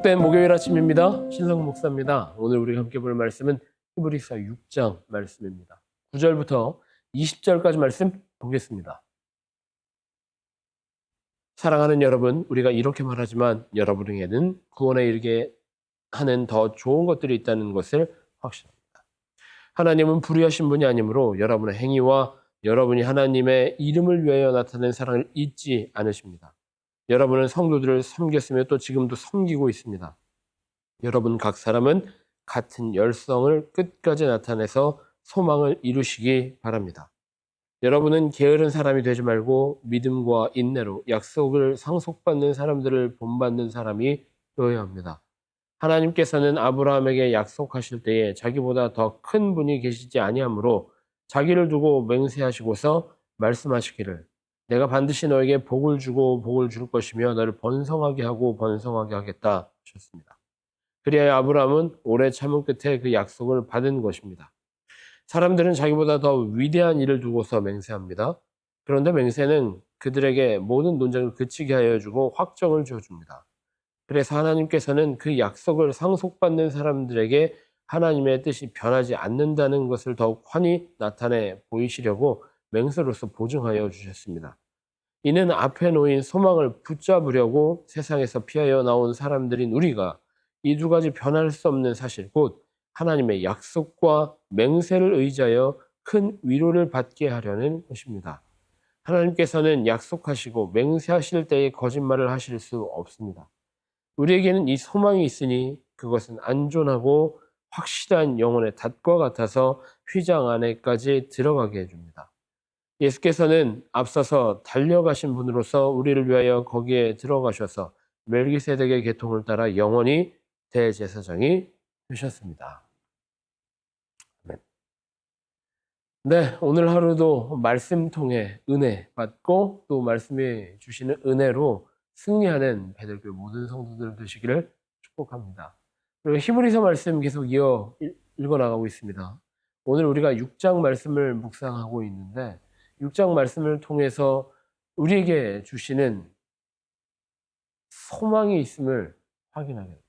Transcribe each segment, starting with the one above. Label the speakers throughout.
Speaker 1: 복된 목요일 아침입니다. 신성 목사입니다. 오늘 우리가 함께 볼 말씀은 히브리서 6장 말씀입니다. 9절부터 20절까지 말씀 보겠습니다. 사랑하는 여러분, 우리가 이렇게 말하지만 여러분에게는 구원에 이르게 하는 더 좋은 것들이 있다는 것을 확신합니다. 하나님은 불의하신 분이 아니므로 여러분의 행위와 여러분이 하나님의 이름을 위하여 나타낸 사랑을 잊지 않으십니다. 여러분은 성도들을 섬겼으며 또 지금도 섬기고 있습니다. 여러분 각 사람은 같은 열성을 끝까지 나타내서 소망을 이루시기 바랍니다. 여러분은 게으른 사람이 되지 말고 믿음과 인내로 약속을 상속받는 사람들을 본받는 사람이 되어야 합니다. 하나님께서는 아브라함에게 약속하실 때에 자기보다 더 큰 분이 계시지 아니하므로 자기를 두고 맹세하시고서 말씀하시기를 내가 반드시 너에게 복을 주고 복을 줄 것이며 너를 번성하게 하고 번성하게 하겠다 하셨습니다. 그리하여 아브라함은 오래 참은 끝에 그 약속을 받은 것입니다. 사람들은 자기보다 더 위대한 일을 두고서 맹세합니다. 그런데 맹세는 그들에게 모든 논쟁을 그치게 하여 주고 확정을 주어줍니다. 그래서 하나님께서는 그 약속을 상속받는 사람들에게 하나님의 뜻이 변하지 않는다는 것을 더욱 환히 나타내 보이시려고 맹세로서 보증하여 주셨습니다. 이는 앞에 놓인 소망을 붙잡으려고 세상에서 피하여 나온 사람들인 우리가 이 두 가지 변할 수 없는 사실, 곧 하나님의 약속과 맹세를 의지하여 큰 위로를 받게 하려는 것입니다. 하나님께서는 약속하시고 맹세하실 때에 거짓말을 하실 수 없습니다. 우리에게는 이 소망이 있으니 그것은 안전하고 확실한 영혼의 닷과 같아서 휘장 안에까지 들어가게 해줍니다. 예수께서는 앞서서 달려가신 분으로서 우리를 위하여 거기에 들어가셔서 멜기세덱의 계통을 따라 영원히 대제사장이 되셨습니다. 네, 오늘 하루도 말씀 통해 은혜 받고 또 말씀해 주시는 은혜로 승리하는 베들교회 모든 성도들 되시기를 축복합니다. 그리고 히브리서 말씀 계속 이어 읽어나가고 있습니다. 오늘 우리가 6장 말씀을 묵상하고 있는데 6장 말씀을 통해서 우리에게 주시는 소망이 있음을 확인하게 됩니다.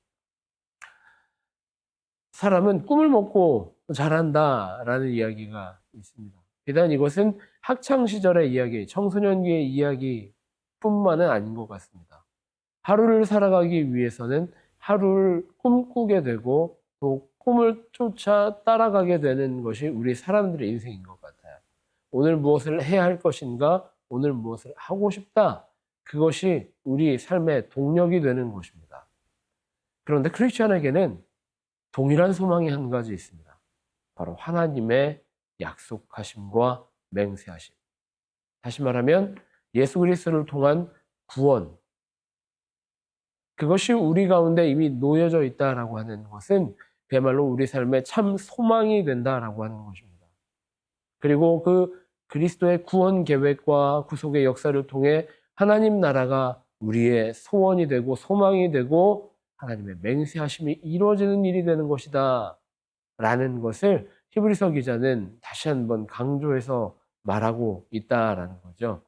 Speaker 1: 사람은 꿈을 먹고 자란다라는 이야기가 있습니다. 비단 이것은 학창시절의 이야기, 청소년기의 이야기뿐만은 아닌 것 같습니다. 하루를 살아가기 위해서는 하루를 꿈꾸게 되고 또 꿈을 쫓아 따라가게 되는 것이 우리 사람들의 인생인 것 같아요. 오늘 무엇을 해야 할 것인가? 오늘 무엇을 하고 싶다? 그것이 우리 삶의 동력이 되는 것입니다. 그런데 크리스천에게는 동일한 소망이 한 가지 있습니다. 바로 하나님의 약속하심과 맹세하심. 다시 말하면 예수 그리스도를 통한 구원. 그것이 우리 가운데 이미 놓여져 있다라고 하는 것은 그야말로 우리 삶의 참 소망이 된다라고 하는 것입니다. 그리고 그 그리스도의 구원 계획과 구속의 역사를 통해 하나님 나라가 우리의 소원이 되고 소망이 되고 하나님의 맹세하심이 이루어지는 일이 되는 것이다 라는 것을 히브리서 기자는 다시 한번 강조해서 말하고 있다라는 거죠.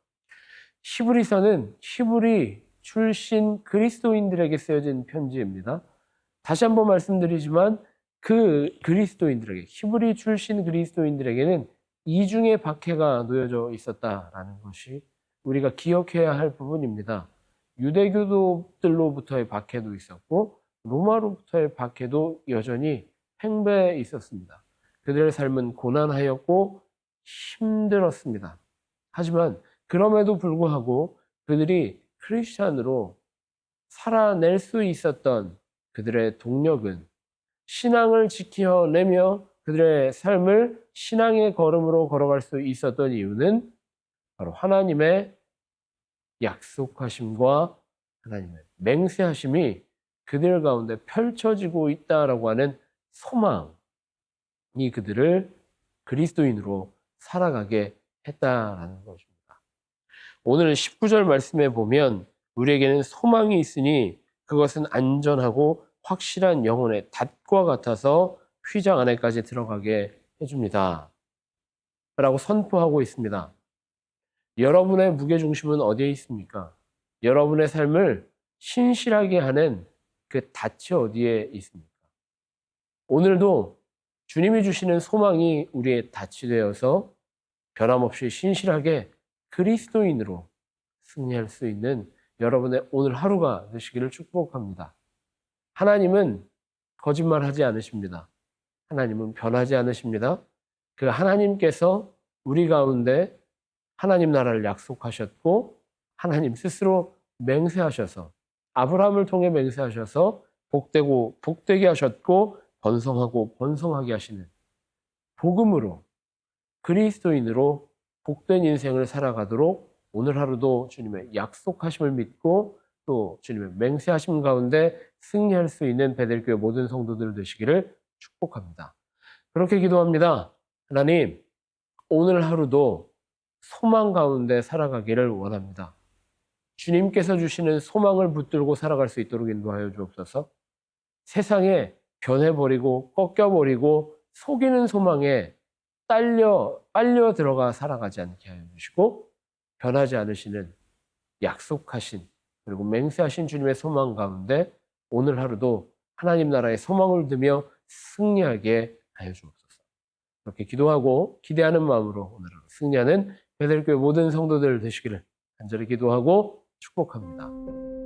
Speaker 1: 히브리서는 히브리 출신 그리스도인들에게 쓰여진 편지입니다. 다시 한번 말씀드리지만 그 그리스도인들에게, 히브리 출신 그리스도인들에게는 이중의 박해가 놓여져 있었다라는 것이 우리가 기억해야 할 부분입니다. 유대교도들로부터의 박해도 있었고 로마로부터의 박해도 여전히 행배에 있었습니다. 그들의 삶은 고난하였고 힘들었습니다. 하지만 그럼에도 불구하고 그들이 크리스찬으로 살아낼 수 있었던 그들의 동력은 신앙을 지켜내며 그들의 삶을 신앙의 걸음으로 걸어갈 수 있었던 이유는 바로 하나님의 약속하심과 하나님의 맹세하심이 그들 가운데 펼쳐지고 있다라고 하는 소망이 그들을 그리스도인으로 살아가게 했다라는 것입니다. 오늘 19절 말씀에 보면 우리에게는 소망이 있으니 그것은 안전하고 확실한 영혼의 닷과 같아서 휘장 안에까지 들어가게 해줍니다. 라고 선포하고 있습니다. 여러분의 무게중심은 어디에 있습니까? 여러분의 삶을 신실하게 하는 그 닻이 어디에 있습니까? 오늘도 주님이 주시는 소망이 우리의 닻이 되어서 변함없이 신실하게 그리스도인으로 승리할 수 있는 여러분의 오늘 하루가 되시기를 축복합니다. 하나님은 거짓말하지 않으십니다. 하나님은 변하지 않으십니다. 그 하나님께서 우리 가운데 하나님 나라를 약속하셨고 하나님 스스로 맹세하셔서 아브라함을 통해 맹세하셔서 복되고 복되게 하셨고 번성하고 번성하게 하시는 복음으로 그리스도인으로 복된 인생을 살아가도록 오늘 하루도 주님의 약속하심을 믿고 또 주님의 맹세하심 가운데 승리할 수 있는 베델교회 모든 성도들 되시기를 축복합니다. 그렇게 기도합니다. 하나님, 오늘 하루도 소망 가운데 살아가기를 원합니다. 주님께서 주시는 소망을 붙들고 살아갈 수 있도록 인도하여 주옵소서. 세상에 변해버리고 꺾여버리고 속이는 소망에 빨려 들어가 살아가지 않게 하여 주시고 변하지 않으시는 약속하신 그리고 맹세하신 주님의 소망 가운데 오늘 하루도 하나님 나라의 소망을 두며 승리하게 하여 주옵소서. 그렇게 기도하고 기대하는 마음으로 오늘 하루 승리하는 베델교회 모든 성도들 되시기를 간절히 기도하고 축복합니다.